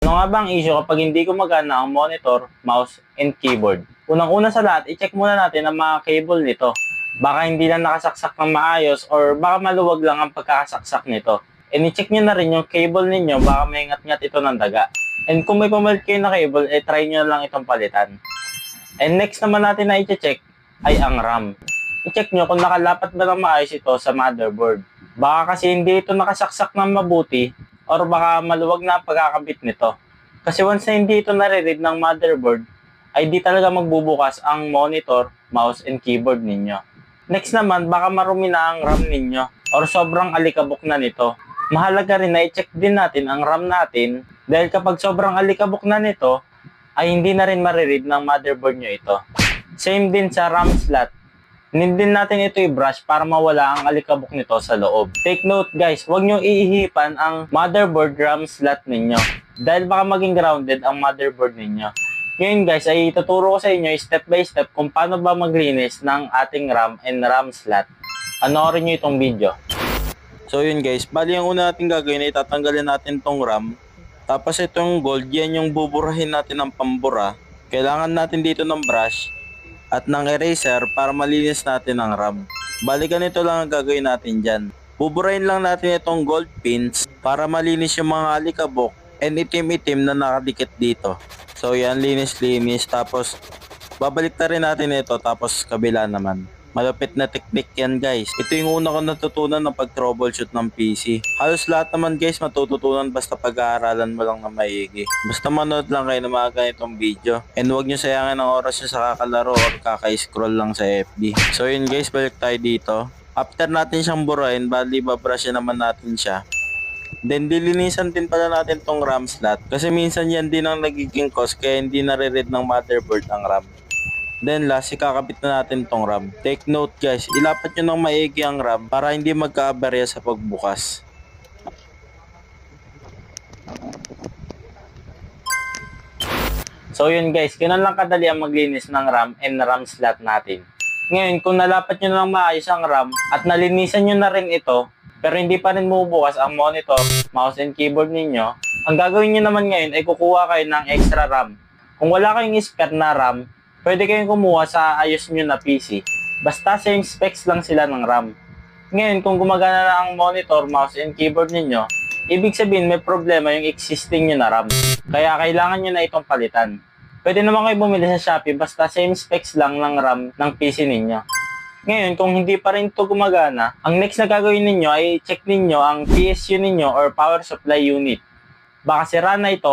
Ano nga ba ang issue kapag hindi gumagana ang monitor, mouse, and keyboard? Unang-una sa lahat, i-check muna natin ang mga cable nito. Baka hindi na nakasaksak ng maayos or baka maluwag lang ang pagkakasaksak nito. And i-check nyo na rin yung cable ninyo, baka may ngat-ngat ito ng daga. And kung may pamalit kayo na cable, try nyo lang itong palitan. And next naman natin na i-check ay ang RAM. I-check nyo kung nakalapat ba ng maayos ito sa motherboard. Baka kasi hindi ito nakasaksak ng mabuti or baka maluwag na ang pagkakabit nito. Kasi once na hindi ito nare-read ng motherboard, ay di talaga magbubukas ang monitor, mouse, and keyboard ninyo. Next naman, baka marumi na ang RAM ninyo or sobrang alikabok na nito. Mahalaga rin na i-check din natin ang RAM natin dahil kapag sobrang alikabok na nito, ay hindi na rin mariread ng motherboard nyo ito. Same din sa RAM slot. Need din natin ito i-brush para mawala ang alikabok nito sa loob. Take note guys, huwag nyo iihipan ang motherboard RAM slot ninyo dahil baka maging grounded ang motherboard ninyo. Ngayon guys, ay ituturo ko sa inyo step by step kung paano ba maglinis ng ating RAM and RAM slot. Panoorin nyo itong video. So yun guys, bali ang una natin gagawin ay tatanggalin natin tong RAM. Tapos itong gold, yan yung buburahin natin ng pambura. Kailangan natin dito ng brush at ng eraser para malinis natin ang RAM. Bali ganito lang ang gagawin natin dyan. Buburahin lang natin itong gold pins para malinis yung mga alikabok and itim-itim na nakadikit dito. So yan, linis-linis. Tapos babalik na rin natin ito, tapos kabila naman. Malapit na technique yan guys. Ito yung una ko natutunan ng pag-troubleshoot ng PC. Halos lahat naman guys matututunan basta pag-aaralan mo lang na maigi. Basta manood lang kayo ng mga ganitong video. And huwag nyo sayangin ang oras nyo sa kakalaro or kaka-scroll lang sa FB. So yun guys, balik tayo dito. After natin siyang burahin, bali babrush naman natin siya. Then dilinisan din pala natin tong RAM slot. Kasi minsan yan din ang nagiging cause kaya hindi nare-read ng motherboard ang RAM. Then last, ikakabit na natin tong RAM. Take note guys, ilapat nyo ng maigi ang RAM para hindi magka-aberya sa pagbukas. So yun guys, ganun lang kadali ang maglinis ng RAM and RAM slot natin. Ngayon, kung nalapat nyo ng maayos ang RAM at nalinisan nyo na rin ito, pero hindi pa rin bubukas ang monitor, mouse, and keyboard ninyo, ang gagawin nyo naman ngayon ay kukuha kayo ng extra RAM. Kung wala kayong spare na RAM, pwede kayong kumuha sa ayos nyo na PC. Basta same specs lang sila ng RAM. Ngayon, kung gumagana na ang monitor, mouse, and keyboard ninyo, ibig sabihin may problema yung existing nyo na RAM. Kaya kailangan nyo na itong palitan. Pwede naman kayo bumili sa Shopee, basta same specs lang ng RAM ng PC ninyo. Ngayon, kung hindi pa rin ito gumagana, ang next na gagawin ninyo ay check ninyo ang PSU ninyo or power supply unit. Baka sira na ito